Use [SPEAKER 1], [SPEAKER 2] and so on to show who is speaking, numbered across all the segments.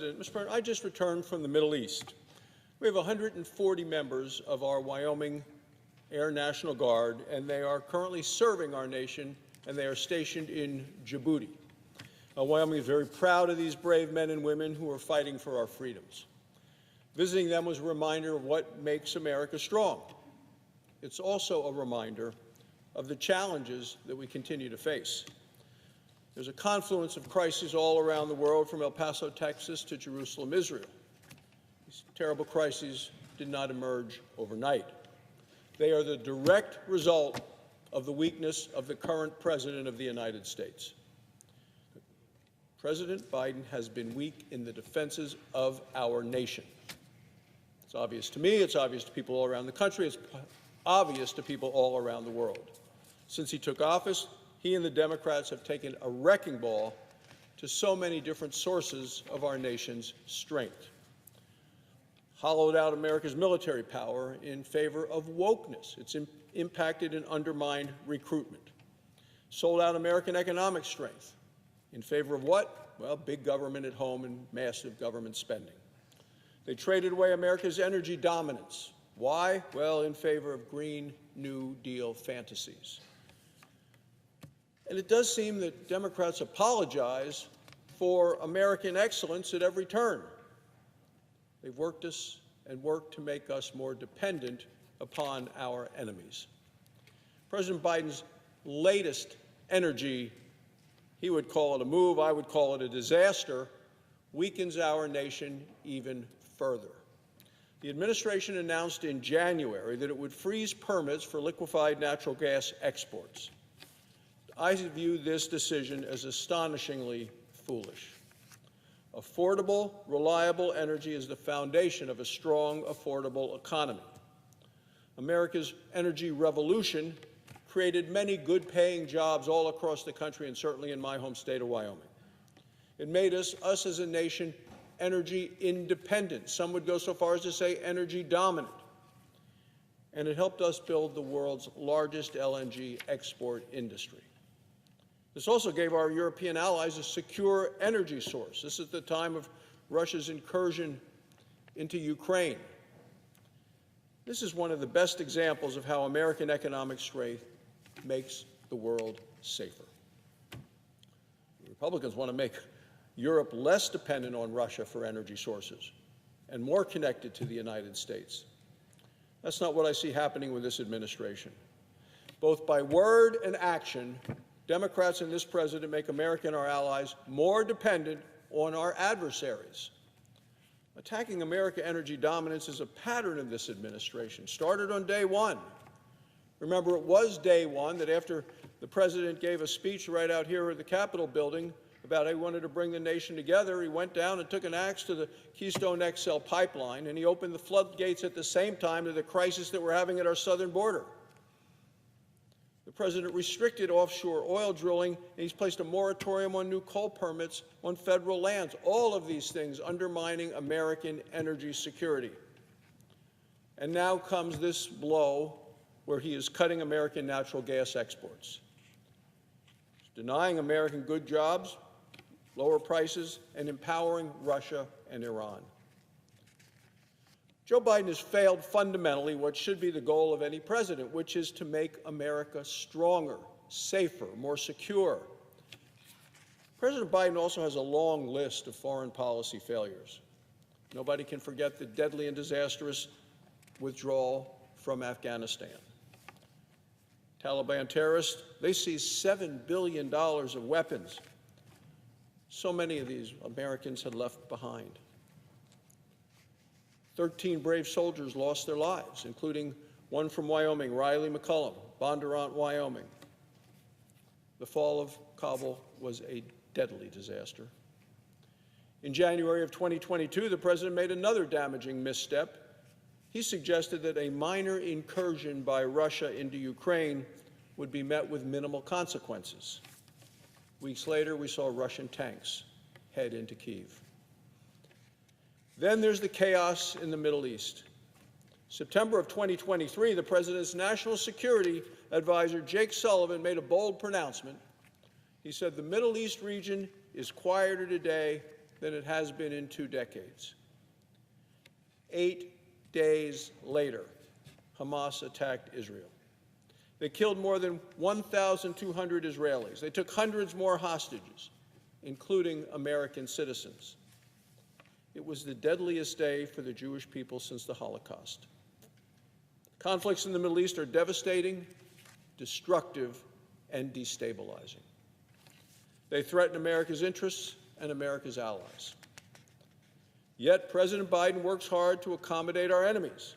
[SPEAKER 1] Mr. President, I just returned from the Middle East. We have 140 members of our Wyoming Air National Guard, and they are currently serving our nation, and they are stationed in Djibouti. Wyoming is very proud of these brave men and women who are fighting for our freedoms. Visiting them was a reminder of what makes America strong. It's also a reminder of the challenges that we continue to face. There's a confluence of crises all around the world, from El Paso, Texas, to Jerusalem, Israel. These terrible crises did not emerge overnight. They are the direct result of the weakness of the current President of the United States. President Biden has been weak in the defenses of our nation. It's obvious to me, it's obvious to people all around the country, it's obvious to people all around the world. Since he took office, he and the Democrats have taken a wrecking ball to so many different sources of our nation's strength. Hollowed out America's military power in favor of wokeness. It's impacted and undermined recruitment. Sold out American economic strength in favor of what? Well, big government at home and massive government spending. They traded away America's energy dominance. Why? Well, in favor of Green New Deal fantasies. And it does seem that Democrats apologize for American excellence at every turn. They've worked us and worked to make us more dependent upon our enemies. President Biden's latest energy, he would call it a move, I would call it a disaster, weakens our nation even further. The administration announced in January that it would freeze permits for liquefied natural gas exports. I view this decision as astonishingly foolish. Affordable, reliable energy is the foundation of a strong, affordable economy. America's energy revolution created many good-paying jobs all across the country, and certainly in my home state of Wyoming. It made us as a nation, energy independent. Some would go so far as to say energy dominant. And it helped us build the world's largest LNG export industry. This also gave our European allies a secure energy source. This is the time of Russia's incursion into Ukraine. This is one of the best examples of how American economic strength makes the world safer. The Republicans want to make Europe less dependent on Russia for energy sources and more connected to the United States. That's not what I see happening with this administration. Both by word and action, Democrats and this president make America and our allies more dependent on our adversaries. Attacking American energy dominance is a pattern of this administration, started on day one. Remember, it was day one that after the president gave a speech right out here at the Capitol building about how he wanted to bring the nation together, he went down and took an axe to the Keystone XL pipeline, and he opened the floodgates at the same time to the crisis that we're having at our southern border. The president restricted offshore oil drilling, and he's placed a moratorium on new coal permits on federal lands. All of these things undermining American energy security. And now comes this blow where he is cutting American natural gas exports. He's denying American good jobs, lower prices, and empowering Russia and Iran. Joe Biden has failed fundamentally what should be the goal of any president, which is to make America stronger, safer, more secure. President Biden also has a long list of foreign policy failures. Nobody can forget the deadly and disastrous withdrawal from Afghanistan. Taliban terrorists, they seized $7 billion of weapons. So many of these Americans had left behind. 13 brave soldiers lost their lives, including one from Wyoming, Riley McCullum, Bondurant, Wyoming. The fall of Kabul was a deadly disaster. In January of 2022, the president made another damaging misstep. He suggested that a minor incursion by Russia into Ukraine would be met with minimal consequences. Weeks later, we saw Russian tanks head into Kyiv. Then there's the chaos in the Middle East. September of 2023, the president's national security advisor, Jake Sullivan, made a bold pronouncement. He said the Middle East region is quieter today than it has been in 2 decades. 8 days later, Hamas attacked Israel. They killed more than 1,200 Israelis. They took hundreds more hostages, including American citizens. It was the deadliest day for the Jewish people since the Holocaust. Conflicts in the Middle East are devastating, destructive, and destabilizing. They threaten America's interests and America's allies. Yet President Biden works hard to accommodate our enemies.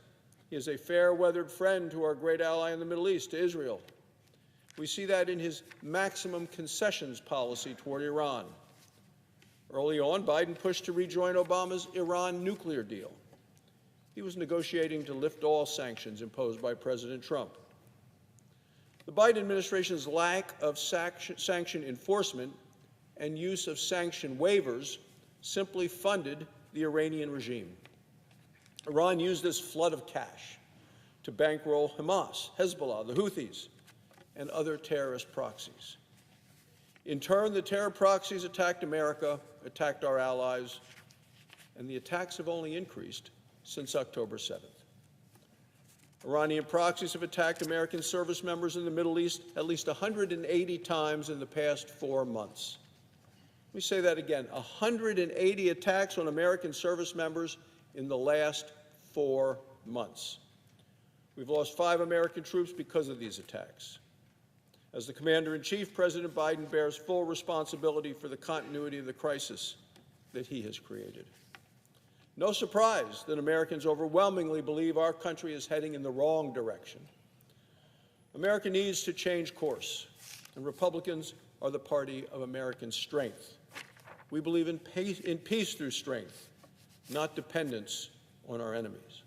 [SPEAKER 1] He is a fair-weathered friend to our great ally in the Middle East, to Israel. We see that in his maximum concessions policy toward Iran. Early on, Biden pushed to rejoin Obama's Iran nuclear deal. He was negotiating to lift all sanctions imposed by President Trump. The Biden administration's lack of sanction enforcement and use of sanction waivers simply funded the Iranian regime. Iran used this flood of cash to bankroll Hamas, Hezbollah, the Houthis, and other terrorist proxies. In turn, the terror proxies attacked America, attacked our allies, and the attacks have only increased since October 7th. Iranian proxies have attacked American service members in the Middle East at least 180 times in the past 4 months. Let me say that again, 180 attacks on American service members in the last 4 months. We've lost 5 American troops because of these attacks. As the Commander-in-Chief, President Biden bears full responsibility for the continuity of the crisis that he has created. No surprise that Americans overwhelmingly believe our country is heading in the wrong direction. America needs to change course, and Republicans are the party of American strength. We believe in peace through strength, not dependence on our enemies.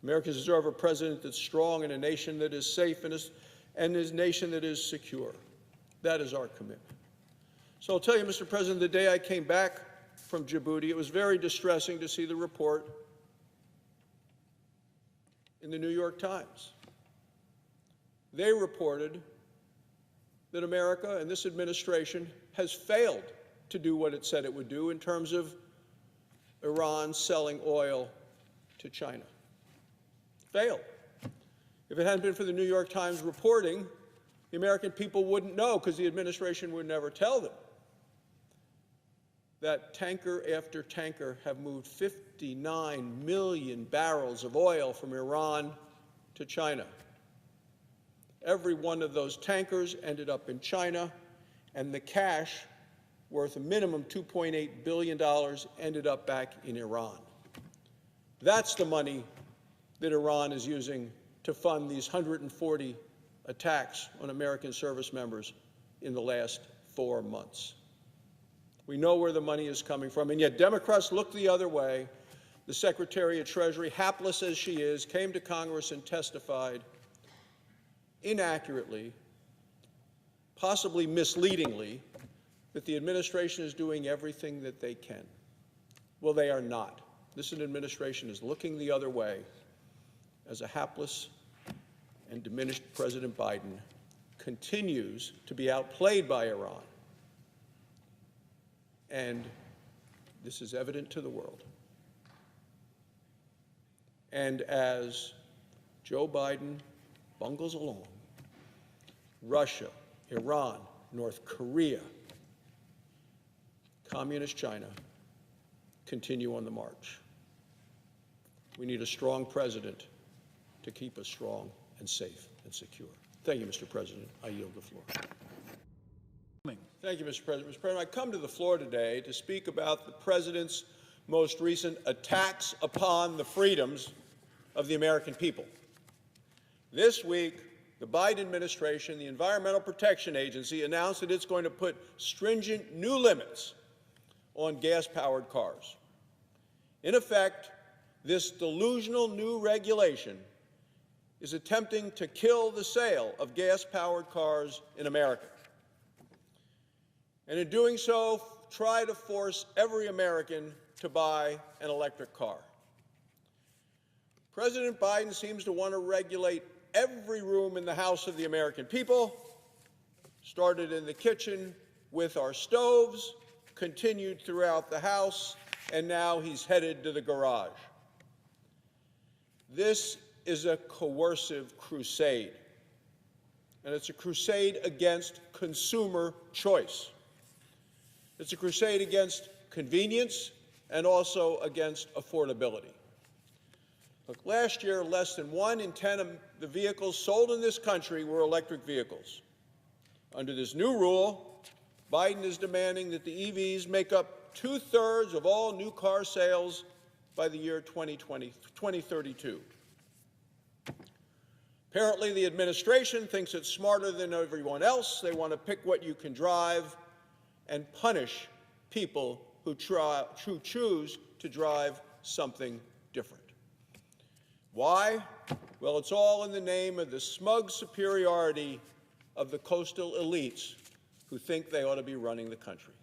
[SPEAKER 1] Americans deserve a president that's strong and a nation that is safe and a nation that is secure. That is our commitment. So I'll tell you, Mr. President, the day I came back from Djibouti, it was very distressing to see the report in the New York Times. They reported that America and this administration has failed to do what it said it would do in terms of Iran selling oil to China. Failed. If it hadn't been for the New York Times reporting, the American people wouldn't know because the administration would never tell them that tanker after tanker have moved 59 million barrels of oil from Iran to China. Every one of those tankers ended up in China, and the cash, worth a minimum $2.8 billion, ended up back in Iran. That's the money that Iran is using to fund these 140 attacks on American service members in the last 4 months. We know where the money is coming from, and yet Democrats look the other way. The Secretary of Treasury, hapless as she is, came to Congress and testified inaccurately, possibly misleadingly, that the administration is doing everything that they can. Well, they are not. This administration is looking the other way as a hapless and diminished President Biden continues to be outplayed by Iran. And this is evident to the world. And as Joe Biden bungles along, Russia, Iran, North Korea, Communist China continue on the march. We need a strong president to keep us strong and safe and secure. Thank you, Mr. President. I yield the floor. Thank you, Mr. President. Mr. President, I come to the floor today to speak about the President's most recent attacks upon the freedoms of the American people. This week, the Biden administration, the Environmental Protection Agency, announced that it's going to put stringent new limits on gas-powered cars. In effect, this delusional new regulation is attempting to kill the sale of gas-powered cars in America. And in doing so, try to force every American to buy an electric car. President Biden seems to want to regulate every room in the house of the American people, started in the kitchen with our stoves, continued throughout the House, and now he's headed to the garage. This is a coercive crusade, and it's a crusade against consumer choice. It's a crusade against convenience and also against affordability. Look, last year, less than 1 in 10 of the vehicles sold in this country were electric vehicles. Under this new rule, Biden is demanding that the EVs make up 2/3 of all new car sales by the year 2032. Apparently, the administration thinks it's smarter than everyone else. They want to pick what you can drive and punish people who choose to drive something different. Why? Well, it's all in the name of the smug superiority of the coastal elites who think they ought to be running the country.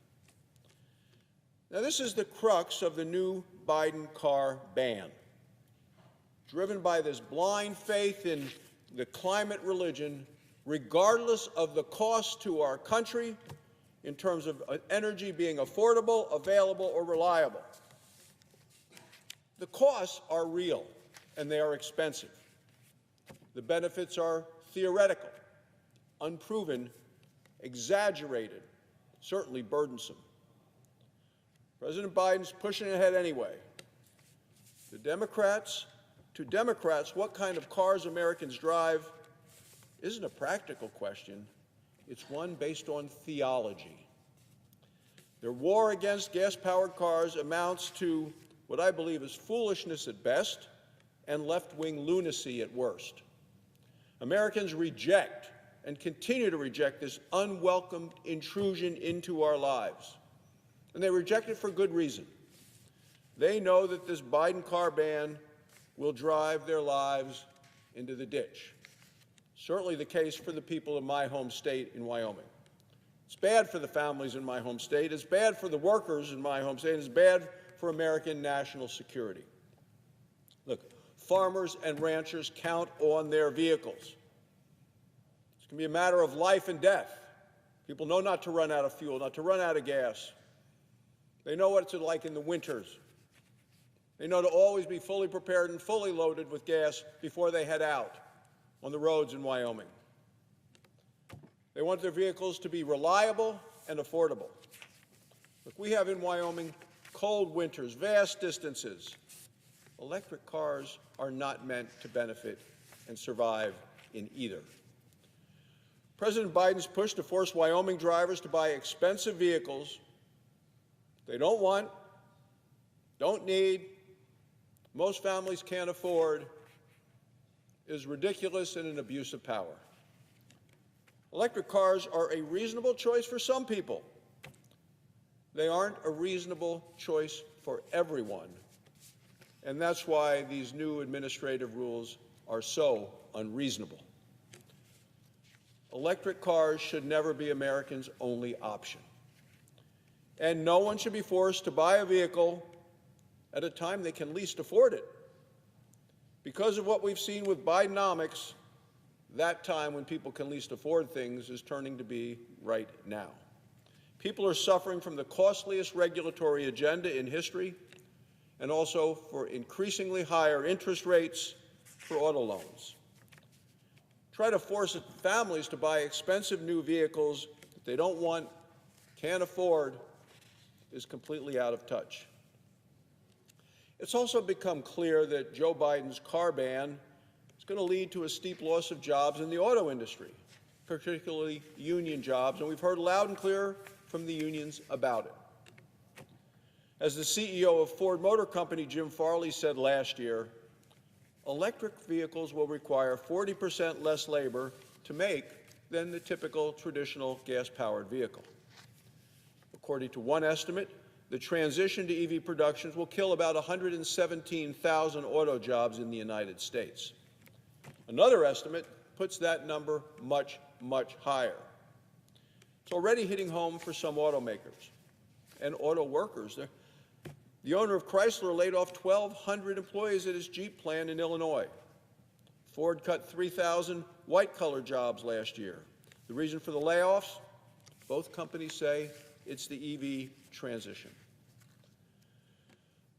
[SPEAKER 1] Now, this is the crux of the new Biden car ban, driven by this blind faith in the climate religion, regardless of the cost to our country in terms of energy being affordable, available, or reliable. The costs are real, and they are expensive. The benefits are theoretical, unproven, exaggerated, certainly burdensome. President Biden's pushing ahead anyway. To Democrats, what kind of cars Americans drive isn't a practical question. It's one based on theology. Their war against gas-powered cars amounts to what I believe is foolishness at best and left-wing lunacy at worst. Americans reject and continue to reject this unwelcome intrusion into our lives. And they reject it for good reason. They know that this Biden car ban will drive their lives into the ditch. Certainly the case for the people of my home state in Wyoming. It's bad for the families in my home state. It's bad for the workers in my home state. It's bad for American national security. Look, farmers and ranchers count on their vehicles. It's going to be a matter of life and death. People know not to run out of fuel, not to run out of gas. They know what it's like in the winters. They know to always be fully prepared and fully loaded with gas before they head out on the roads in Wyoming. They want their vehicles to be reliable and affordable. Look, we have in Wyoming cold winters, vast distances. Electric cars are not meant to benefit and survive in either. President Biden's push to force Wyoming drivers to buy expensive vehicles they don't want, don't need, most families can't afford, is ridiculous and an abuse of power. Electric cars are a reasonable choice for some people. They aren't a reasonable choice for everyone. And that's why these new administrative rules are so unreasonable. Electric cars should never be Americans' only option. And no one should be forced to buy a vehicle at a time they can least afford it. Because of what we've seen with Bidenomics, that time when people can least afford things is turning to be right now. People are suffering from the costliest regulatory agenda in history and also for increasingly higher interest rates for auto loans. Try to force families to buy expensive new vehicles that they don't want, can't afford, is completely out of touch. It's also become clear that Joe Biden's car ban is going to lead to a steep loss of jobs in the auto industry, particularly union jobs, and we've heard loud and clear from the unions about it. As the CEO of Ford Motor Company, Jim Farley, said last year, electric vehicles will require 40% less labor to make than the typical traditional gas-powered vehicle. According to one estimate, the transition to EV productions will kill about 117,000 auto jobs in the United States. Another estimate puts that number much, much higher. It's already hitting home for some automakers and auto workers. The owner of Chrysler laid off 1,200 employees at his Jeep plant in Illinois. Ford cut 3,000 white-collar jobs last year. The reason for the layoffs? Both companies say it's the EV transition.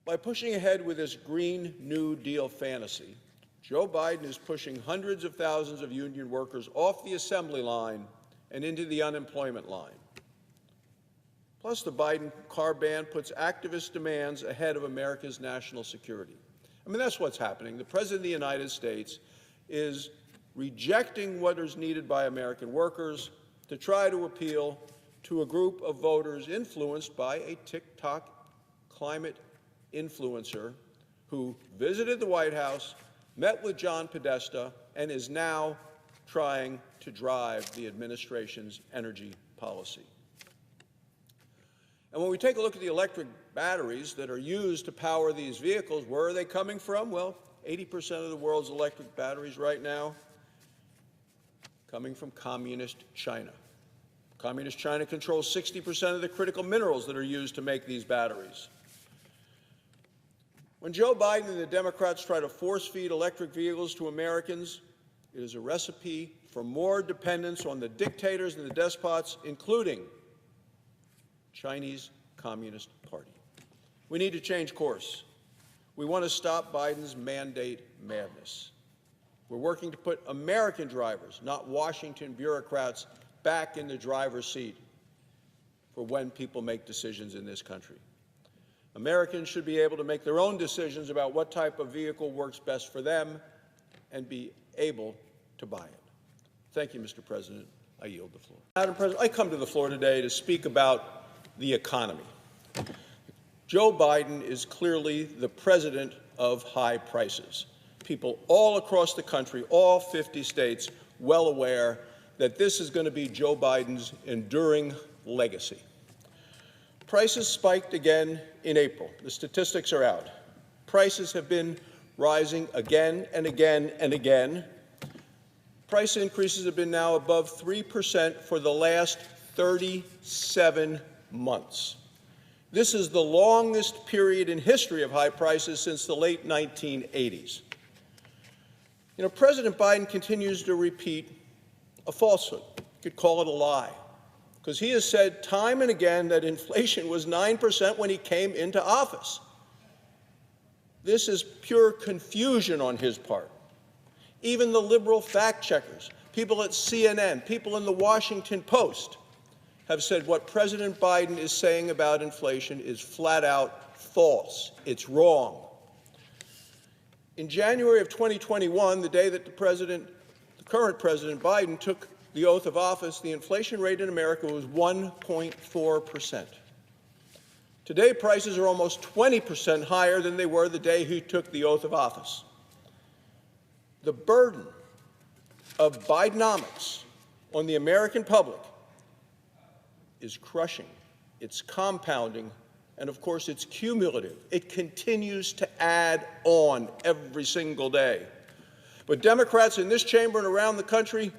[SPEAKER 1] By pushing ahead with this Green New Deal fantasy, Joe Biden is pushing hundreds of thousands of union workers off the assembly line and into the unemployment line. Plus, the Biden car ban puts activist demands ahead of America's national security. I mean, that's what's happening. The President of the United States is rejecting what is needed by American workers to try to appeal to a group of voters influenced by a TikTok climate influencer who visited the White House, met with John Podesta, and is now trying to drive the administration's energy policy. And when we take a look at the electric batteries that are used to power these vehicles, where are they coming from? Well, 80% of the world's electric batteries right now coming from communist China. Communist China controls 60% of the critical minerals that are used to make these batteries. When Joe Biden and the Democrats try to force-feed electric vehicles to Americans, it is a recipe for more dependence on the dictators and the despots, including Chinese Communist Party. We need to change course. We want to stop Biden's mandate madness. We're working to put American drivers, not Washington bureaucrats, back in the driver's seat for when people make decisions in this country. Americans should be able to make their own decisions about what type of vehicle works best for them and be able to buy it. Thank you, Mr. President. I yield the floor. Madam President, I come to the floor today to speak about the economy. Joe Biden is clearly the president of high prices. People all across the country, all 50 states, well aware that this is going to be Joe Biden's enduring legacy. Prices spiked again in April. The statistics are out. Prices have been rising again and again and again. Price increases have been now above 3% for the last 37 months. This is the longest period in history of high prices since the late 1980s. You know, President Biden continues to repeat a falsehood. You could call it a lie, because he has said time and again that inflation was 9% when he came into office. This is pure confusion on his part. Even the liberal fact checkers, people at CNN, people in the Washington Post, have said what President Biden is saying about inflation is flat out false. It's wrong. In January of 2021, the day that the current President Biden took the oath of office, the inflation rate in America was 1.4%. Today, prices are almost 20% higher than they were the day he took the oath of office. The burden of Bidenomics on the American public is crushing, it's compounding, and of course it's cumulative. It continues to add on every single day. But Democrats in this chamber and around the country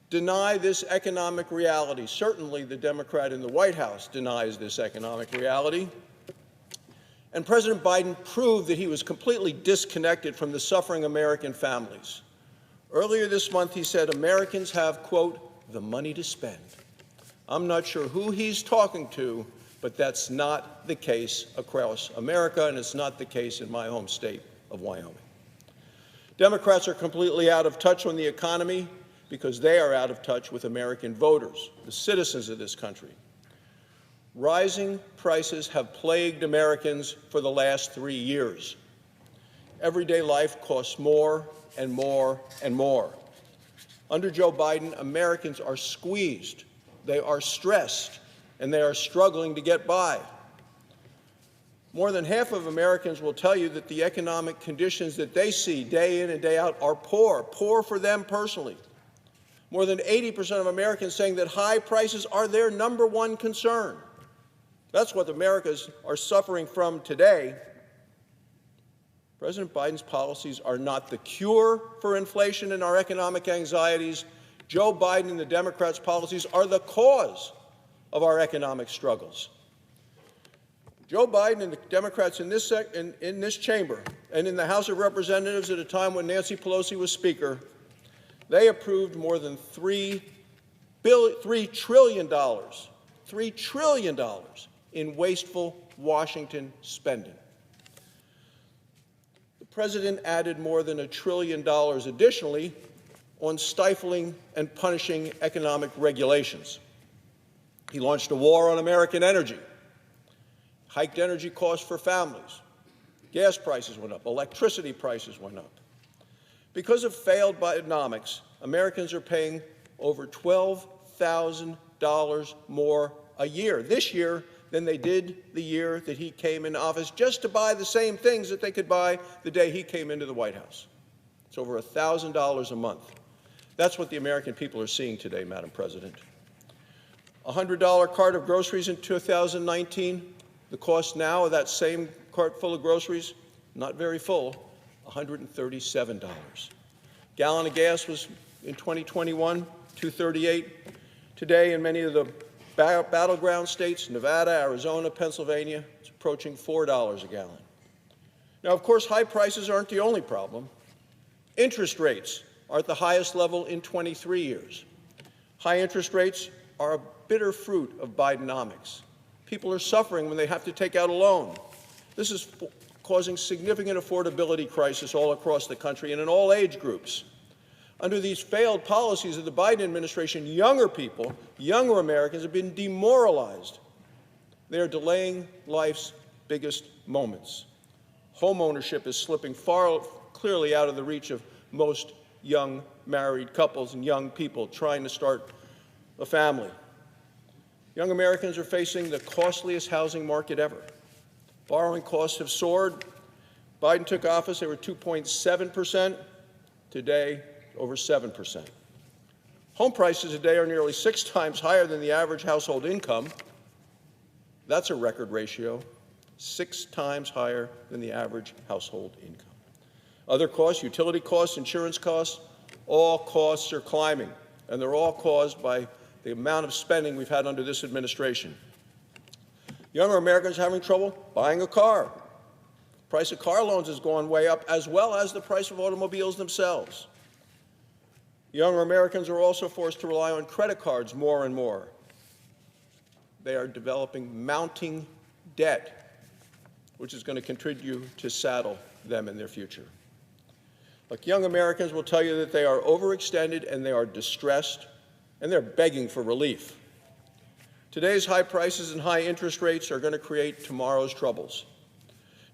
[SPEAKER 1] deny this economic reality. Certainly the Democrat in the White House denies this economic reality. And President Biden proved that he was completely disconnected from the suffering American families. Earlier this month he said Americans have, quote, the money to spend. I'm not sure who he's talking to, but that's not the case across America, and it's not the case in my home state of Wyoming. Democrats are completely out of touch on the economy because they are out of touch with American voters, the citizens of this country. Rising prices have plagued Americans for the last 3 years. Everyday life costs more and more and more. Under Joe Biden, Americans are squeezed. They are stressed, and they are struggling to get by. More than half of Americans will tell you that the economic conditions that they see day in and day out are poor for them personally. More than 80% of Americans saying that high prices are their number one concern. That's what Americans are suffering from today. President Biden's policies are not the cure for inflation and our economic anxieties. Joe Biden and the Democrats' policies are the cause of our economic struggles. Joe Biden and the Democrats in this chamber and in the House of Representatives at a time when Nancy Pelosi was Speaker, they approved more than $3 trillion in wasteful Washington spending. The President added more than $1 trillion additionally on stifling and punishing economic regulations. He launched a war on American energy, hiked energy costs for families. Gas prices went up, electricity prices went up. Because of failed Bidenomics, Americans are paying over $12,000 more a year this year than they did the year that he came into office, just to buy the same things that they could buy the day he came into the White House. It's over $1,000 a month. That's what the American people are seeing today, Madam President. A $100 cart of groceries in 2019, the cost now of that same cart full of groceries, not very full, $137. Gallon of gas was in 2021, $2.38. Today, in many of the battleground states, Nevada, Arizona, Pennsylvania, it's approaching $4 a gallon. Now, of course, high prices aren't the only problem. Interest rates are at the highest level in 23 years. High interest rates are a bitter fruit of Bidenomics. People are suffering when they have to take out a loan. This is causing significant affordability crisis all across the country and in all age groups. Under these failed policies of the Biden administration, younger people, younger Americans have been demoralized. They are delaying life's biggest moments. Home ownership is slipping far clearly out of the reach of most young married couples and young people trying to start a family. Young Americans are facing the costliest housing market ever. Borrowing costs have soared. Biden took office, they were 2.7%. Today, over 7%. Home prices today are nearly 6 times higher than the average household income. That's a record ratio, 6 times higher than the average household income. Other costs, utility costs, insurance costs, all costs are climbing, and they're all caused by the amount of spending we've had under this administration. Younger Americans are having trouble buying a car. The price of car loans has gone way up, as well as the price of automobiles themselves. Younger Americans are also forced to rely on credit cards more and more. They are developing mounting debt, which is going to contribute to saddle them in their future. Look, young Americans will tell you that they are overextended and they are distressed, and they're begging for relief. Today's high prices and high interest rates are going to create tomorrow's troubles.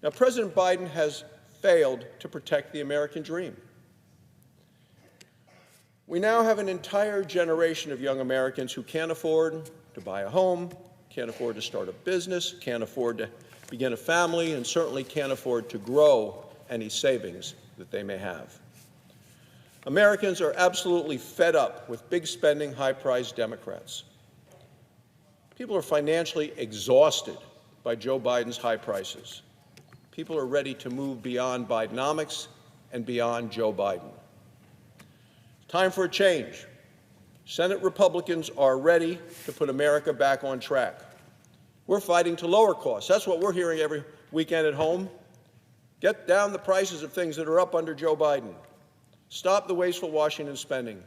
[SPEAKER 1] Now, President Biden has failed to protect the American dream. We now have an entire generation of young Americans who can't afford to buy a home, can't afford to start a business, can't afford to begin a family, and certainly can't afford to grow any savings that they may have. Americans are absolutely fed up with big spending, high-priced Democrats. People are financially exhausted by Joe Biden's high prices. People are ready to move beyond Bidenomics and beyond Joe Biden. Time for a change. Senate Republicans are ready to put America back on track. We're fighting to lower costs. That's what we're hearing every weekend at home. Get down the prices of things that are up under Joe Biden. Stop the wasteful Washington spending.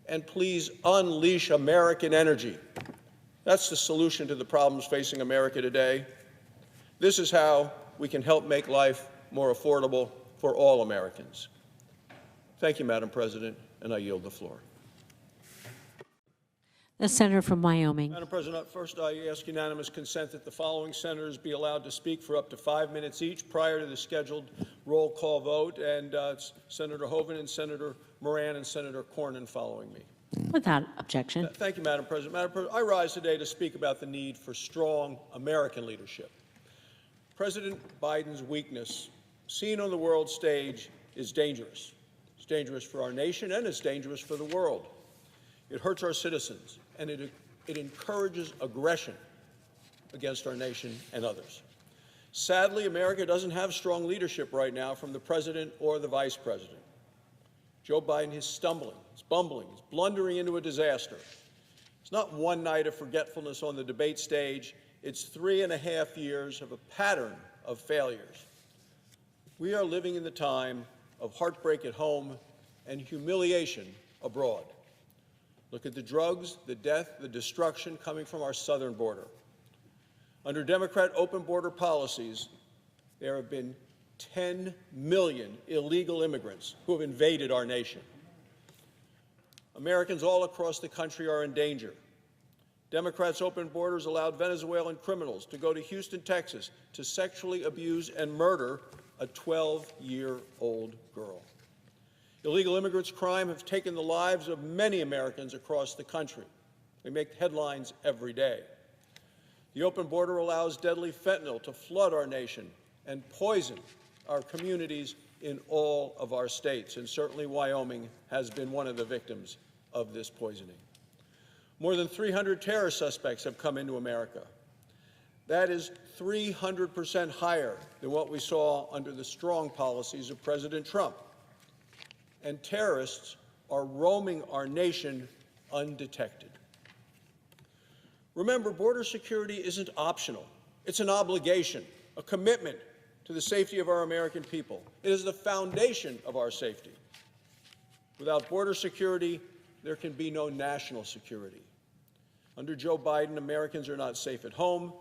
[SPEAKER 1] And please unleash American energy. That's the solution to the problems facing America today. This is how we can help make life more affordable for all Americans. Thank you, Madam President, and I yield the floor.
[SPEAKER 2] The senator from Wyoming.
[SPEAKER 1] Madam President, first I ask unanimous consent that the following senators be allowed to speak for up to 5 minutes each prior to the scheduled roll call vote, and it's Senator Hoeven and Senator Moran and Senator Cornyn following me.
[SPEAKER 2] Without objection. Thank
[SPEAKER 1] you, Madam President. Madam President, I rise today to speak about the need for strong American leadership. President Biden's weakness, seen on the world stage, is dangerous. It's dangerous for our nation, and it's dangerous for the world. It hurts our citizens, and it encourages aggression against our nation and others. Sadly, America doesn't have strong leadership right now from the president or the vice president. Joe Biden is stumbling, he's bumbling, he's blundering into a disaster. It's not one night of forgetfulness on the debate stage. It's 3.5 years of a pattern of failures. We are living in the time of heartbreak at home and humiliation abroad. Look at the drugs, the death, the destruction coming from our southern border. Under Democrat open border policies, there have been 10 million illegal immigrants who have invaded our nation. Americans all across the country are in danger. Democrats' open borders allowed Venezuelan criminals to go to Houston, Texas, to sexually abuse and murder a 12-year-old girl. Illegal immigrants' crime have taken the lives of many Americans across the country. They make headlines every day. The open border allows deadly fentanyl to flood our nation and poison our communities in all of our states, and certainly Wyoming has been one of the victims of this poisoning. More than 300 terrorist suspects have come into America. That is 300% higher than what we saw under the strong policies of President Trump. And terrorists are roaming our nation undetected. Remember, border security isn't optional. It's an obligation, a commitment to the safety of our American people. It is the foundation of our safety. Without border security, there can be no national security. Under Joe Biden, Americans are not safe at home,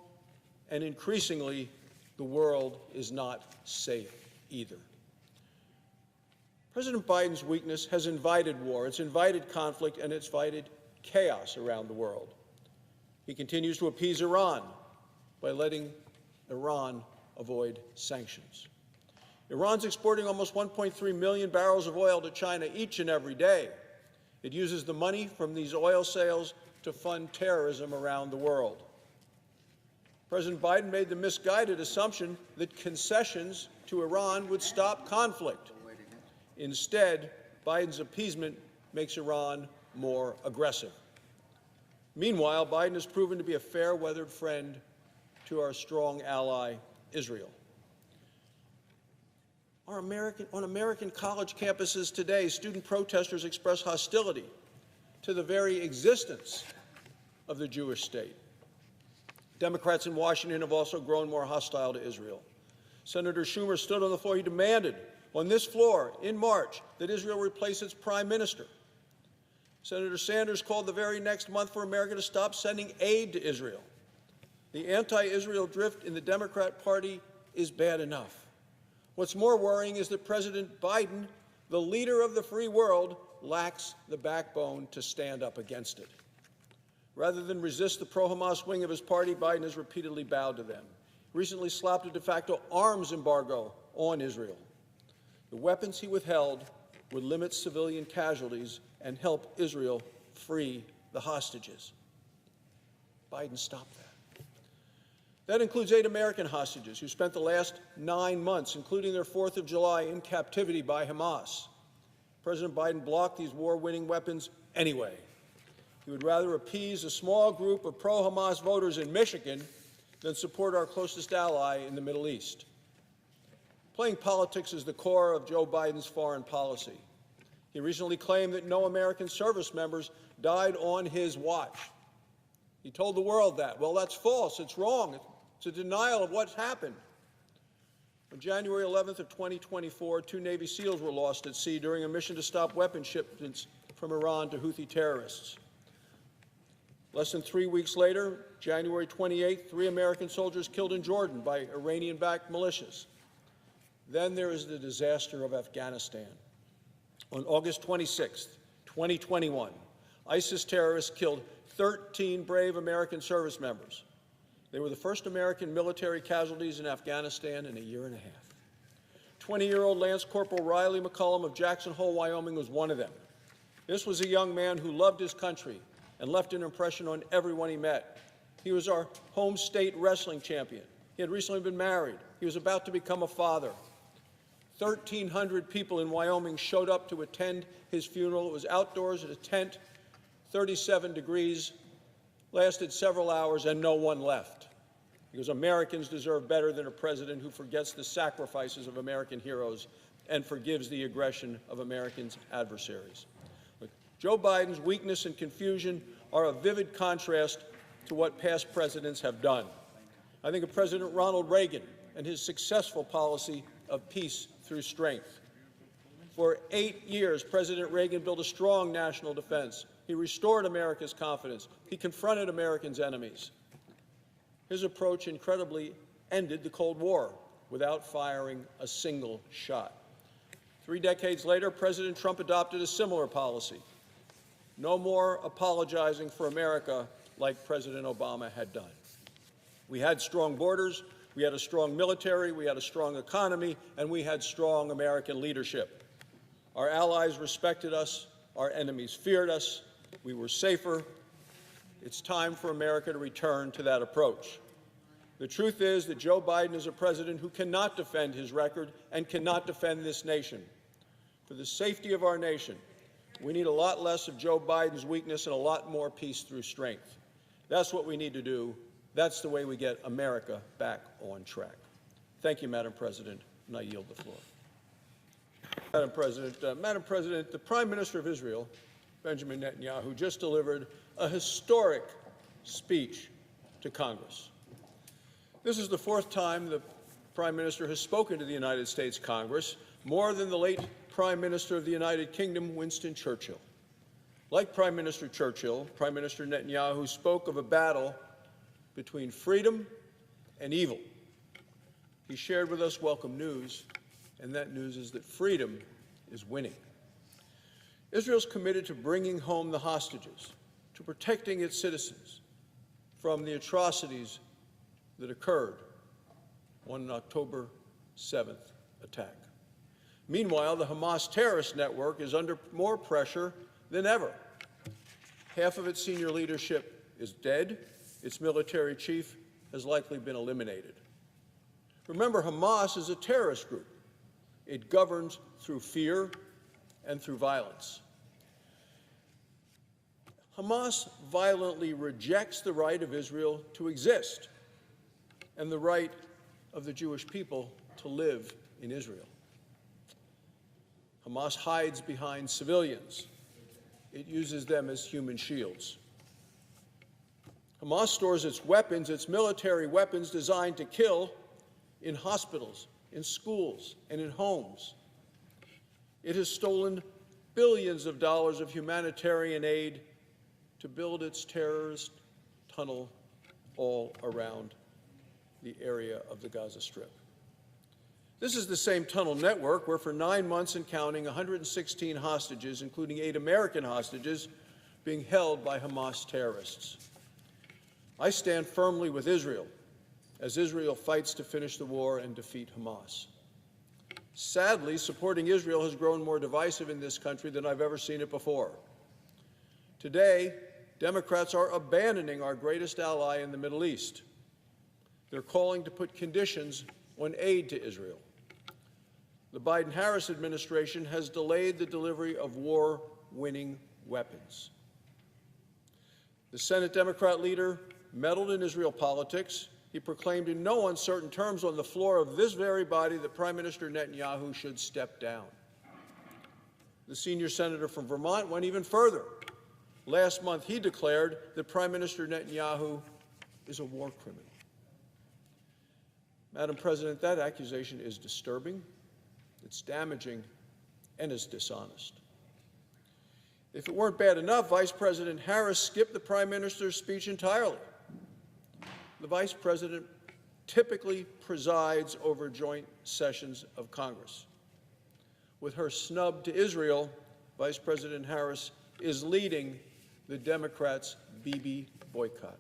[SPEAKER 1] and increasingly, the world is not safe either. President Biden's weakness has invited war, it's invited conflict, and it's invited chaos around the world. He continues to appease Iran by letting Iran avoid sanctions. Iran's exporting almost 1.3 million barrels of oil to China each and every day. It uses the money from these oil sales to fund terrorism around the world. President Biden made the misguided assumption that concessions to Iran would stop conflict. Instead, Biden's appeasement makes Iran more aggressive. Meanwhile, Biden has proven to be a fair-weathered friend to our strong ally, Israel. On American college campuses today, student protesters express hostility to the very existence of the Jewish state. Democrats in Washington have also grown more hostile to Israel. Senator Schumer stood on the floor. He demanded on this floor in March that Israel replace its prime minister. Senator Sanders called the very next month for America to stop sending aid to Israel. The anti-Israel drift in the Democrat Party is bad enough. What's more worrying is that President Biden, the leader of the free world, lacks the backbone to stand up against it. Rather than resist the pro-Hamas wing of his party, Biden has repeatedly bowed to them. He recently slapped a de facto arms embargo on Israel. The weapons he withheld would limit civilian casualties and help Israel free the hostages. Biden stopped that. That includes 8 American hostages who spent the last 9 months, including their 4th of July, in captivity by Hamas. President Biden blocked these war-winning weapons anyway. He would rather appease a small group of pro-Hamas voters in Michigan than support our closest ally in the Middle East. Playing politics is the core of Joe Biden's foreign policy. He recently claimed that no American service members died on his watch. He told the world that. Well, that's false. It's wrong. It's a denial of what's happened. On January 11th of 2024, 2 Navy SEALs were lost at sea during a mission to stop weapons shipments from Iran to Houthi terrorists. Less than 3 weeks later, January 28th, 3 American soldiers killed in Jordan by Iranian-backed militias. Then there is the disaster of Afghanistan. On August 26th, 2021, ISIS terrorists killed 13 brave American service members. They were the first American military casualties in Afghanistan in a year and a half. 20-year-old Lance Corporal Riley McCollum of Jackson Hole, Wyoming, was one of them. This was a young man who loved his country and left an impression on everyone he met. He was our home state wrestling champion. He had recently been married. He was about to become a father. 1,300 people in Wyoming showed up to attend his funeral. It was outdoors in a tent, 37 degrees, lasted several hours, and no one left. Because Americans deserve better than a president who forgets the sacrifices of American heroes and forgives the aggression of Americans' adversaries. Look, Joe Biden's weakness and confusion are a vivid contrast to what past presidents have done. I think of President Ronald Reagan and his successful policy of peace through strength. For 8 years, President Reagan built a strong national defense. He restored America's confidence. He confronted Americans' enemies. His approach incredibly ended the Cold War without firing a single shot. 3 decades later, President Trump adopted a similar policy. No more apologizing for America like President Obama had done. We had strong borders, we had a strong military, we had a strong economy, and we had strong American leadership. Our allies respected us, our enemies feared us, we were safer. It's time for America to return to that approach. The truth is that Joe Biden is a president who cannot defend his record and cannot defend this nation. For the safety of our nation, we need a lot less of Joe Biden's weakness and a lot more peace through strength. That's what we need to do. That's the way we get America back on track. Thank you, Madam President, and I yield the floor. Madam President, the Prime Minister of Israel, Benjamin Netanyahu, just delivered a historic speech to Congress. This is the 4th time the Prime Minister has spoken to the United States Congress, more than the late Prime Minister of the United Kingdom, Winston Churchill. Like Prime Minister Churchill, Prime Minister Netanyahu spoke of a battle between freedom and evil. He shared with us welcome news, and that news is that freedom is winning. Israel's committed to bringing home the hostages, to protecting its citizens from the atrocities that occurred on October 7th attack. Meanwhile, the Hamas terrorist network is under more pressure than ever. Half of its senior leadership is dead. Its military chief has likely been eliminated. Remember, Hamas is a terrorist group. It governs through fear and through violence. Hamas violently rejects the right of Israel to exist and the right of the Jewish people to live in Israel. Hamas hides behind civilians. It uses them as human shields. Hamas stores its weapons, its military weapons designed to kill, in hospitals, in schools, and in homes. It has stolen billions of dollars of humanitarian aid to build its terrorist tunnel all around the area of the Gaza Strip. This is the same tunnel network where for 9 months and counting, 116 hostages, including 8 American hostages, being held by Hamas terrorists. I stand firmly with Israel as Israel fights to finish the war and defeat Hamas. Sadly, supporting Israel has grown more divisive in this country than I've ever seen it before. Today, Democrats are abandoning our greatest ally in the Middle East. They're calling to put conditions on aid to Israel. The Biden-Harris administration has delayed the delivery of war-winning weapons. The Senate Democrat leader meddled in Israel politics. He proclaimed in no uncertain terms on the floor of this very body that Prime Minister Netanyahu should step down. The senior senator from Vermont went even further. Last month, he declared that Prime Minister Netanyahu is a war criminal. Madam President, that accusation is disturbing, it's damaging, and it's dishonest. If it weren't bad enough, Vice President Harris skipped the Prime Minister's speech entirely. The Vice President typically presides over joint sessions of Congress. With her snub to Israel, Vice President Harris is leading the Democrats' Bibi boycott.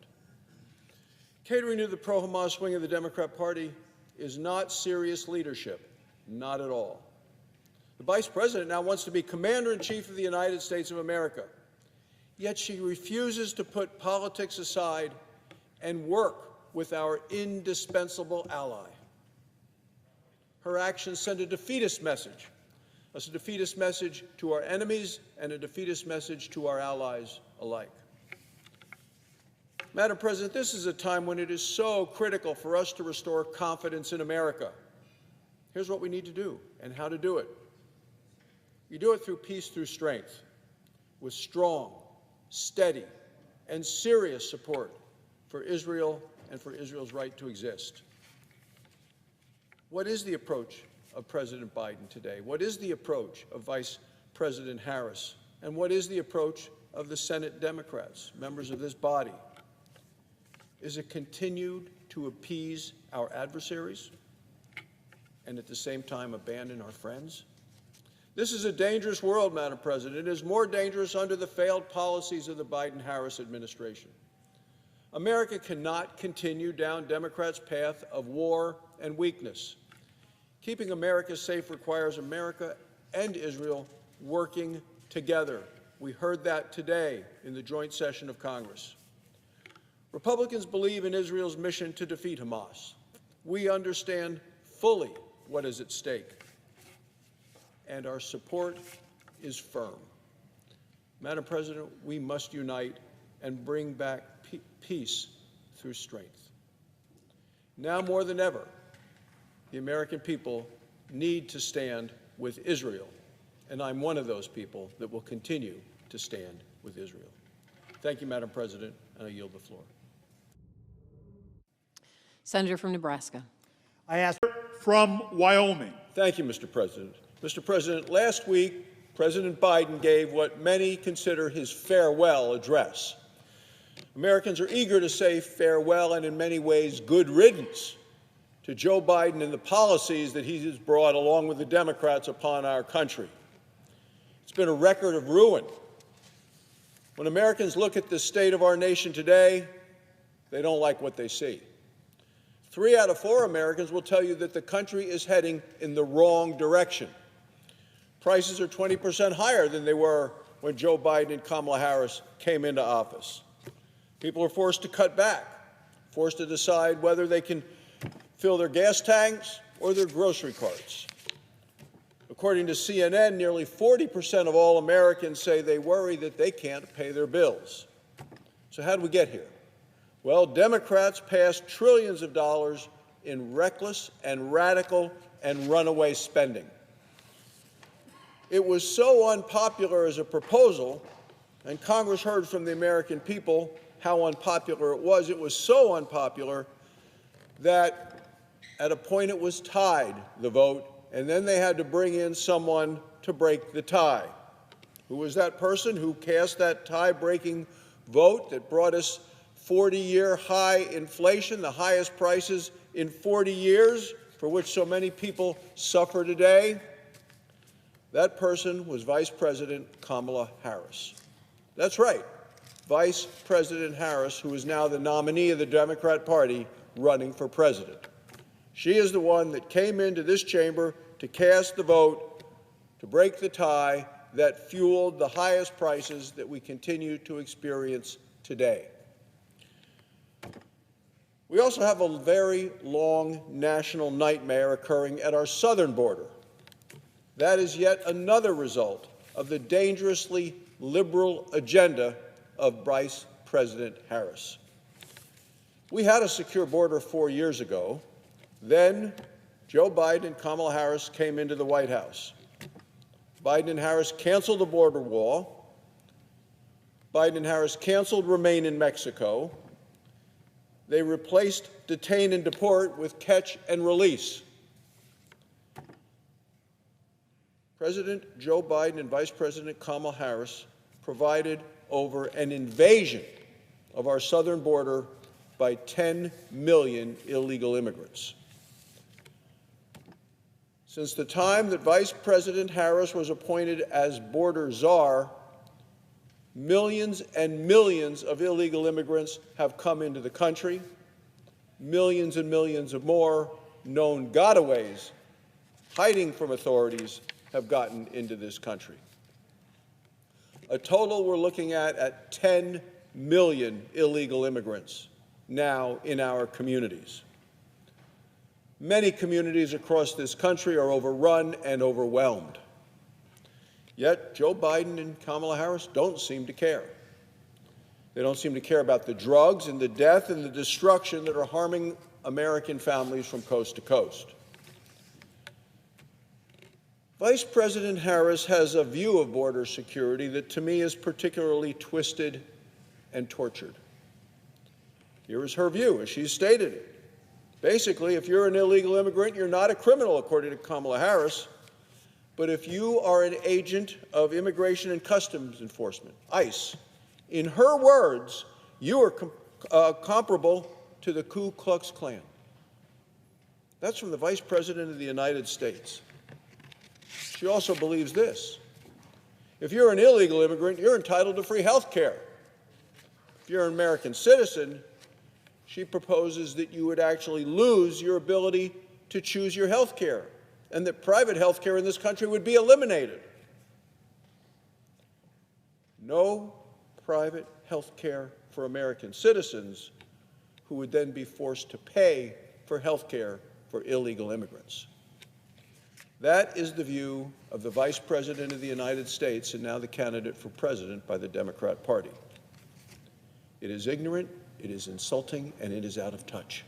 [SPEAKER 1] Catering to the pro-Hamas wing of the Democrat Party is not serious leadership, not at all. The Vice President now wants to be Commander-in-Chief of the United States of America, yet she refuses to put politics aside and work with our indispensable ally. Her actions send a defeatist message to our enemies and a defeatist message to our allies alike. Madam President, this is a time when it is so critical for us to restore confidence in America. Here's what we need to do and how to do it. You do it through peace through strength, with strong, steady, and serious support for Israel and for Israel's right to exist. What is the approach of President Biden today? What is the approach of Vice President Harris? And what is the approach of the Senate Democrats, members of this body? Is it continued to appease our adversaries and at the same time abandon our friends? This is a dangerous world, Madam President. It is more dangerous under the failed policies of the Biden-Harris administration. America cannot continue down Democrats' path of war and weakness. Keeping America safe requires America and Israel working together. We heard that today in the joint session of Congress. Republicans believe in Israel's mission to defeat Hamas. We understand fully what is at stake, and our support is firm. Madam President, we must unite and bring back peace through strength. Now more than ever, the American people need to stand with Israel, and I'm one of those people that will continue to stand with Israel. Thank you, Madam President, and I yield the floor.
[SPEAKER 3] Senator from Nebraska.
[SPEAKER 4] I ask from Wyoming.
[SPEAKER 1] Thank you, Mr. President. Mr. President, last week, President Biden gave what many consider his farewell address. Americans are eager to say farewell and, in many ways, good riddance to Joe Biden and the policies that he has brought, along with the Democrats, upon our country. It's been a record of ruin. When Americans look at the state of our nation today, they don't like what they see. 3 out of 4 Americans will tell you that the country is heading in the wrong direction. Prices are 20% higher than they were when Joe Biden and Kamala Harris came into office. People are forced to cut back, forced to decide whether they can fill their gas tanks or their grocery carts. According to CNN, nearly 40% of all Americans say they worry that they can't pay their bills. So how did we get here? Well, Democrats passed trillions of dollars in reckless and radical and runaway spending. It was so unpopular as a proposal, and Congress heard from the American people how unpopular it was. It was so unpopular that at a point it was tied, the vote, and then they had to bring in someone to break the tie. Who was that person who cast that tie-breaking vote that brought us 40-year high inflation, the highest prices in 40 years, for which so many people suffer today? That person was Vice President Kamala Harris. That's right, Vice President Harris, who is now the nominee of the Democrat Party running for president. She is the one that came into this chamber to cast the vote to break the tie that fueled the highest prices that we continue to experience today. We also have a very long national nightmare occurring at our southern border. That is yet another result of the dangerously liberal agenda of Vice President Harris. We had a secure border 4 years ago. Then Joe Biden and Kamala Harris came into the White House. Biden and Harris canceled the border wall. Biden and Harris canceled Remain in Mexico. They replaced detain and deport with catch and release. President Joe Biden and Vice President Kamala Harris provided over an invasion of our southern border by 10 million illegal immigrants. Since the time that Vice President Harris was appointed as border czar, millions and millions of illegal immigrants have come into the country. Millions and millions of more known gotaways, hiding from authorities, have gotten into this country. A total we're looking at 10 million illegal immigrants now in our communities. Many communities across this country are overrun and overwhelmed. Yet Joe Biden and Kamala Harris don't seem to care. They don't seem to care about the drugs and the death and the destruction that are harming American families from coast to coast. Vice President Harris has a view of border security that to me is particularly twisted and tortured. Here is her view, as she stated it. Basically, if you're an illegal immigrant, you're not a criminal, according to Kamala Harris. But if you are an agent of Immigration and Customs Enforcement, ICE, in her words, you are comparable to the Ku Klux Klan. That's from the Vice President of the United States. She also believes this: if you're an illegal immigrant, you're entitled to free health care. If you're an American citizen, she proposes that you would actually lose your ability to choose your health care, and that private health care in this country would be eliminated. No private health care for American citizens who would then be forced to pay for health care for illegal immigrants. That is the view of the Vice President of the United States and now the candidate for president by the Democrat Party. It is ignorant, it is insulting, and it is out of touch.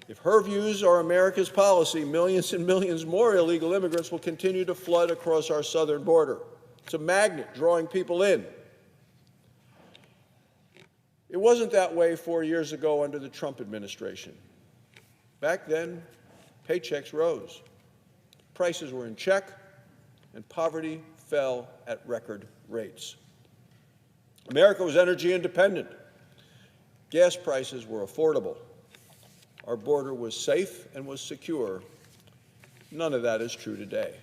[SPEAKER 1] If her views are America's policy, millions and millions more illegal immigrants will continue to flood across our southern border. It's a magnet drawing people in. It wasn't that way 4 years ago under the Trump administration. Back then, paychecks rose, prices were in check, and poverty fell at record rates. America was energy independent. Gas prices were affordable. Our border was safe and was secure. None of that is true today.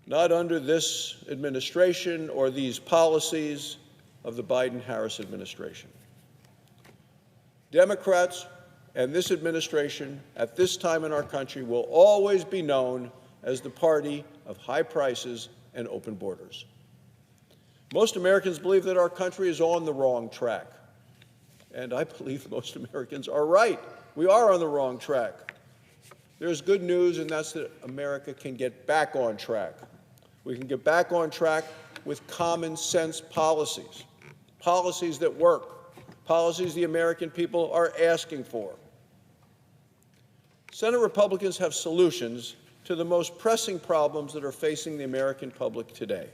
[SPEAKER 1] Not under this administration or these policies of the Biden-Harris administration. Democrats and this administration at this time in our country will always be known as the party of high prices and open borders. Most Americans believe that our country is on the wrong track. And I believe most Americans are right. We are on the wrong track. There's good news, and that's that America can get back on track. We can get back on track with common sense policies, policies that work, policies the American people are asking for. Senate Republicans have solutions to the most pressing problems that are facing the American public today.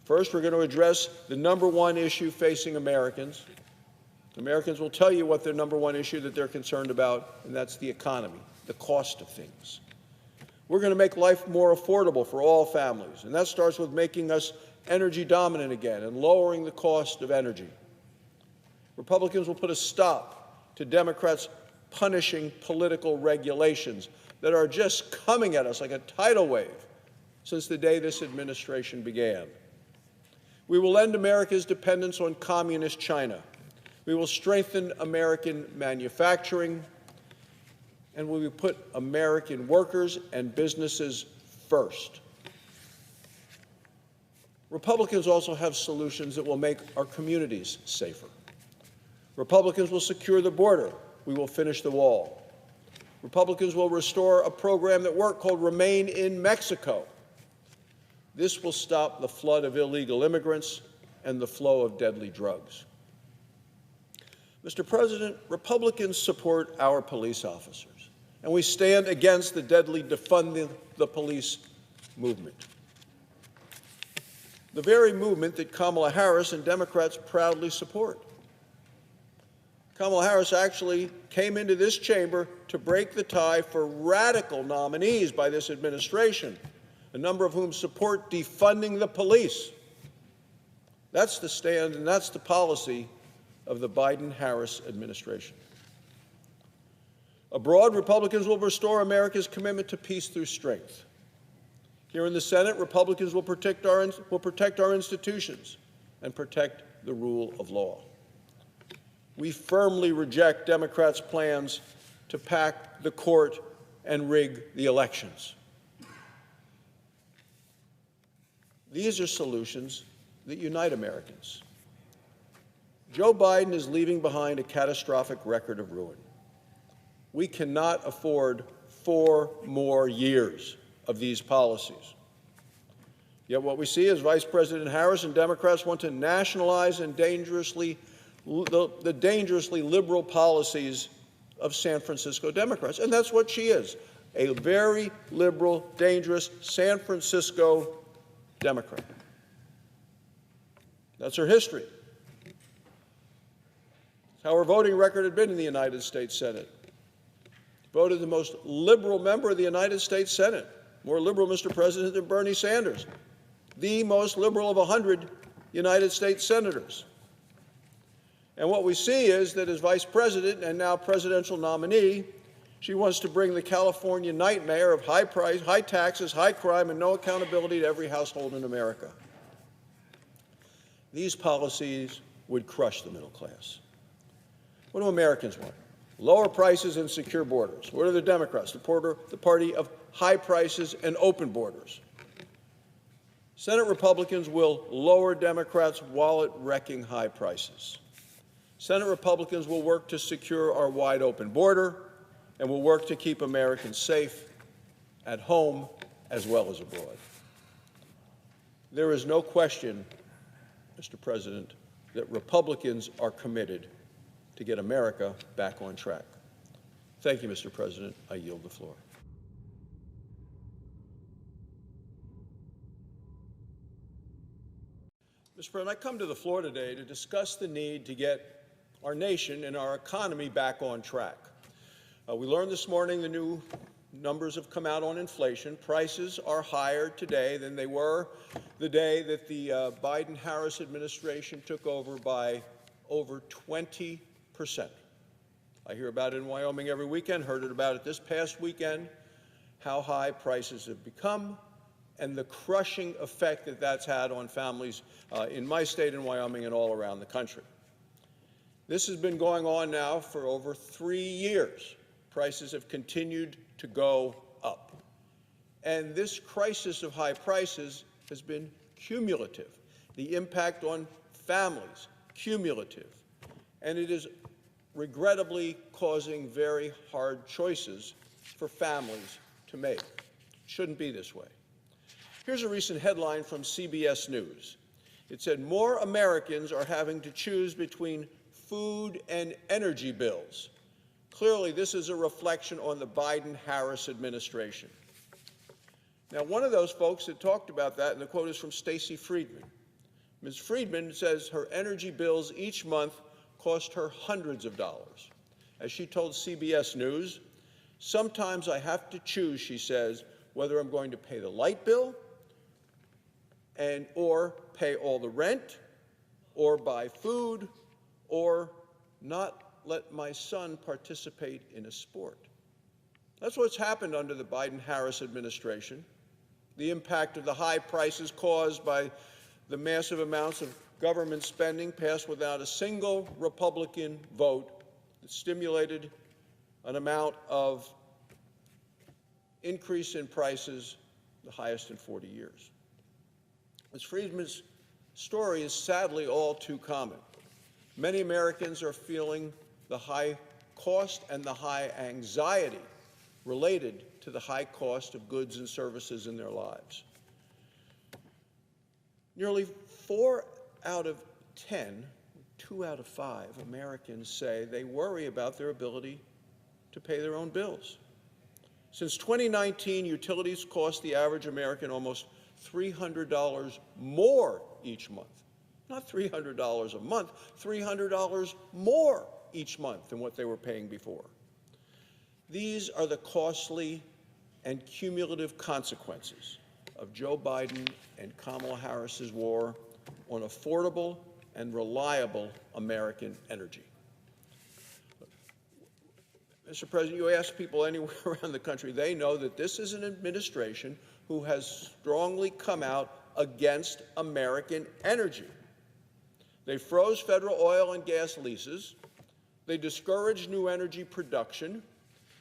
[SPEAKER 1] First, we're going to address the number one issue facing Americans. Americans will tell you what their number one issue that they're concerned about, and that's the economy, the cost of things. We're going to make life more affordable for all families, and that starts with making us energy dominant again and lowering the cost of energy. Republicans will put a stop to Democrats punishing political regulations that are just coming at us like a tidal wave since the day this administration began. We will end America's dependence on communist China. We will strengthen American manufacturing, and we will put American workers and businesses first. Republicans also have solutions that will make our communities safer. Republicans will secure the border. We will finish the wall. Republicans will restore a program that worked called Remain in Mexico. This will stop the flood of illegal immigrants and the flow of deadly drugs. Mr. President, Republicans support our police officers, and we stand against the deadly defund the police movement. The very movement that Kamala Harris and Democrats proudly support. Kamala Harris actually came into this chamber to break the tie for radical nominees by this administration, a number of whom support defunding the police. That's the stand and that's the policy of the Biden-Harris administration. Abroad, Republicans will restore America's commitment to peace through strength. Here in the Senate, Republicans will protect our institutions and protect the rule of law. We firmly reject Democrats' plans to pack the court and rig the elections. These are solutions that unite Americans. Joe Biden is leaving behind a catastrophic record of ruin. We cannot afford 4 more years of these policies. Yet what we see is Vice President Harris and Democrats want to nationalize and the dangerously liberal policies of San Francisco Democrats. And that's what she is, a very liberal, dangerous San Francisco Democrat. That's her history. It's how her voting record had been in the United States Senate. Voted the most liberal member of the United States Senate, more liberal, Mr. President, than Bernie Sanders, the most liberal of 100 United States senators. And what we see is that as vice president and now presidential nominee, she wants to bring the California nightmare of high price, high taxes, high crime, and no accountability to every household in America. These policies would crush the middle class. What do Americans want? Lower prices and secure borders. What are the Democrats? The party of high prices and open borders. Senate Republicans will lower Democrats' wallet-wrecking high prices. Senate Republicans will work to secure our wide-open border and will work to keep Americans safe at home as well as abroad. There is no question, Mr. President, that Republicans are committed to get America back on track. Thank you, Mr. President. I yield the floor. Mr. President, I come to the floor today to discuss the need to get our nation and our economy back on track. We learned this morning the new numbers have come out on inflation. Prices are higher today than they were the day that the Biden-Harris administration took over by over 20%. I hear about it in Wyoming every weekend, heard about it this past weekend, how high prices have become and the crushing effect that that's had on families in my state in Wyoming and all around the country. This has been going on now for over 3 years. Prices have continued to go up. And this crisis of high prices has been cumulative. The impact on families, cumulative. And it is regrettably causing very hard choices for families to make. It shouldn't be this way. Here's a recent headline from CBS News. It said, more Americans are having to choose between food and energy bills. Clearly, this is a reflection on the Biden-Harris administration. Now, one of those folks that talked about that, and the quote is from Stacey Friedman. Ms. Friedman says her energy bills each month cost her hundreds of dollars. As she told CBS News, sometimes I have to choose, she says, whether I'm going to pay the light bill or pay all the rent or buy food or not let my son participate in a sport. That's what's happened under the Biden-Harris administration. The impact of the high prices caused by the massive amounts of government spending passed without a single Republican vote that stimulated an amount of increase in prices the highest in 40 years. Ms. Friedman's story is sadly all too common. Many Americans are feeling the high cost and the high anxiety related to the high cost of goods and services in their lives. Nearly 4 out of 10, 2 out of 5 Americans say they worry about their ability to pay their own bills. Since 2019, utilities cost the average American almost $300 more each month. Not $300 a month, $300 more each month than what they were paying before. These are the costly and cumulative consequences of Joe Biden and Kamala Harris's war on affordable and reliable American energy. Mr. President, you ask people anywhere around the country, they know that this is an administration who has strongly come out against American energy. They froze federal oil and gas leases. They discouraged new energy production.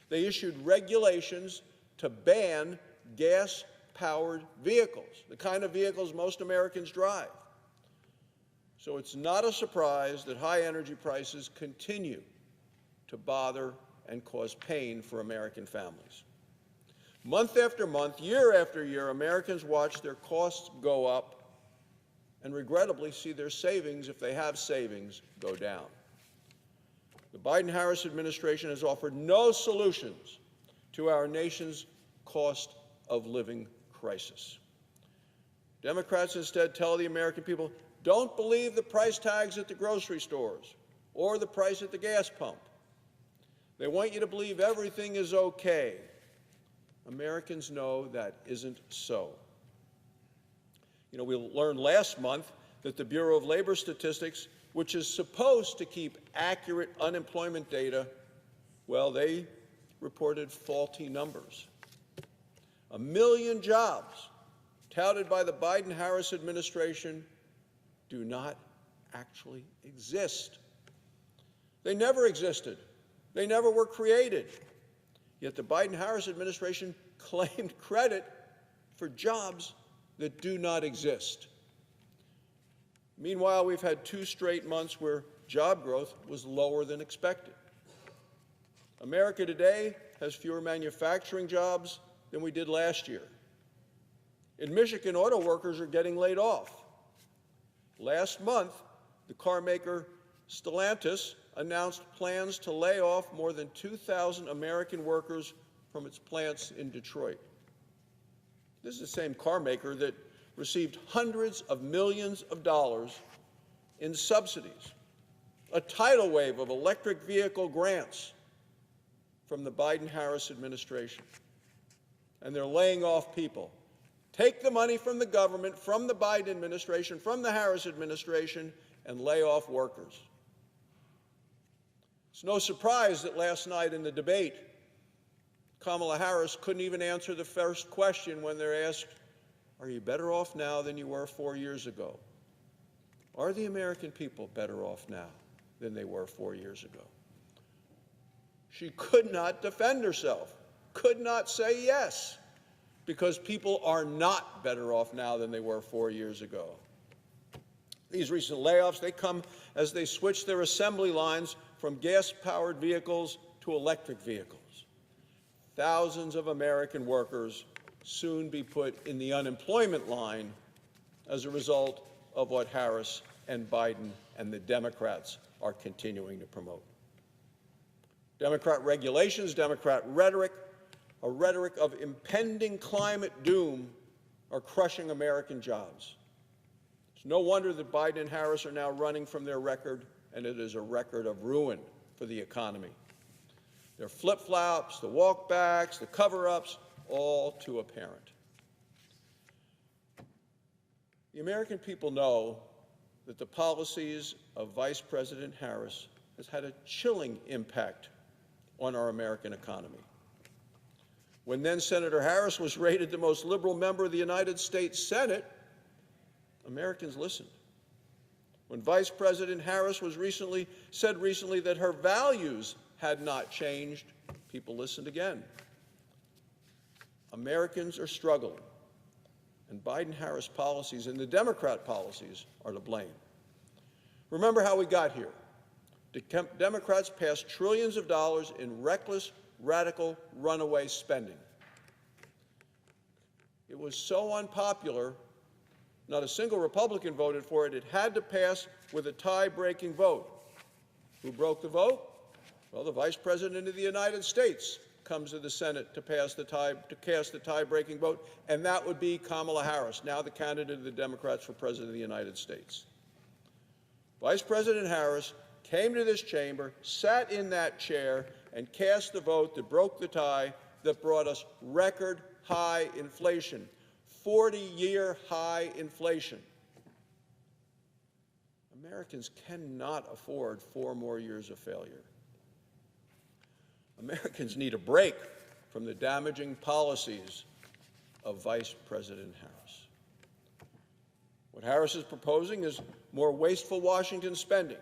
[SPEAKER 1] They issued regulations to ban gas-powered vehicles, the kind of vehicles most Americans drive. So it's not a surprise that high energy prices continue to bother and cause pain for American families. Month after month, year after year, Americans watch their costs go up and regrettably see their savings, if they have savings, go down. The Biden-Harris administration has offered no solutions to our nation's cost of living crisis. Democrats instead tell the American people, don't believe the price tags at the grocery stores or the price at the gas pump. They want you to believe everything is okay. Americans know that isn't so. You know, we learned last month that the Bureau of Labor Statistics which is supposed to keep accurate unemployment data, well, they reported faulty numbers. 1 million jobs touted by the Biden-Harris administration do not actually exist. They never existed. They never were created. Yet the Biden-Harris administration claimed credit for jobs that do not exist. Meanwhile, we've had 2 straight months where job growth was lower than expected. America today has fewer manufacturing jobs than we did last year. In Michigan, auto workers are getting laid off. Last month, the car maker Stellantis announced plans to lay off more than 2,000 American workers from its plants in Detroit. This is the same car maker that received hundreds of millions of dollars in subsidies, a tidal wave of electric vehicle grants from the Biden-Harris administration. And they're laying off people. Take the money from the government, from the Biden administration, from the Harris administration, and lay off workers. It's no surprise that last night in the debate, Kamala Harris couldn't even answer the first question when they're asked, are you better off now than you were 4 years ago? Are the American people better off now than they were 4 years ago? She could not defend herself, could not say yes, because people are not better off now than they were 4 years ago. These recent layoffs, they come as they switch their assembly lines from gas-powered vehicles to electric vehicles. Thousands of American workers soon be put in the unemployment line as a result of what Harris and Biden and the Democrats are continuing to promote. Democrat regulations, Democrat rhetoric, a rhetoric of impending climate doom are crushing American jobs. It's no wonder that Biden and Harris are now running from their record, and it is a record of ruin for the economy. Their flip-flops, the walkbacks, the cover-ups, all too apparent. The American people know that the policies of Vice President Harris has had a chilling impact on our American economy. When then Senator Harris was rated the most liberal member of the United States Senate, Americans listened. When Vice President Harris said recently that her values had not changed, people listened again. Americans are struggling, and Biden-Harris policies and the Democrat policies are to blame. Remember how we got here. The Democrats passed trillions of dollars in reckless, radical, runaway spending. It was so unpopular, not a single Republican voted for it. It had to pass with a tie-breaking vote. Who broke the vote? Well, the Vice President of the United States comes to the Senate to cast the tie-breaking vote, and that would be Kamala Harris, now the candidate of the Democrats for President of the United States. Vice President Harris came to this chamber, sat in that chair, and cast the vote that broke the tie that brought us record high inflation, 40-year high inflation. Americans cannot afford 4 more years of failure. Americans need a break from the damaging policies of Vice President Harris. What Harris is proposing is more wasteful Washington spending.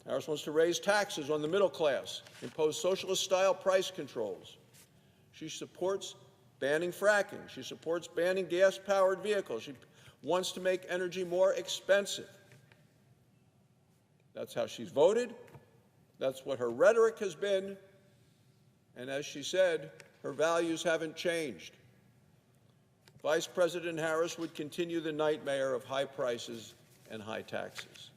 [SPEAKER 1] Harris wants to raise taxes on the middle class, impose socialist-style price controls. She supports banning fracking. She supports banning gas-powered vehicles. She wants to make energy more expensive. That's how she's voted. That's what her rhetoric has been. And as she said, her values haven't changed. Vice President Harris would continue the nightmare of high prices and high taxes.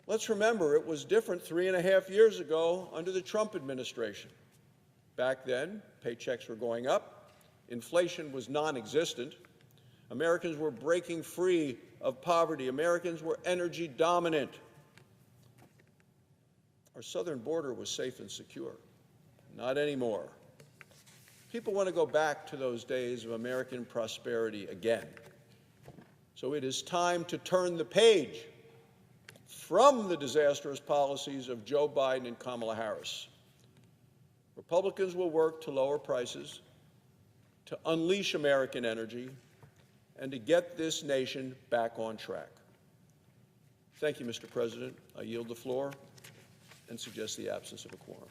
[SPEAKER 1] Let's remember, it was different 3.5 years ago under the Trump administration. Back then, paychecks were going up, inflation was non-existent, Americans were breaking free of poverty, Americans were energy dominant. Our southern border was safe and secure. Not anymore. People want to go back to those days of American prosperity again. So it is time to turn the page from the disastrous policies of Joe Biden and Kamala Harris. Republicans will work to lower prices, to unleash American energy, and to get this nation back on track. Thank you, Mr. President. I yield the floor and suggest the absence of a quorum.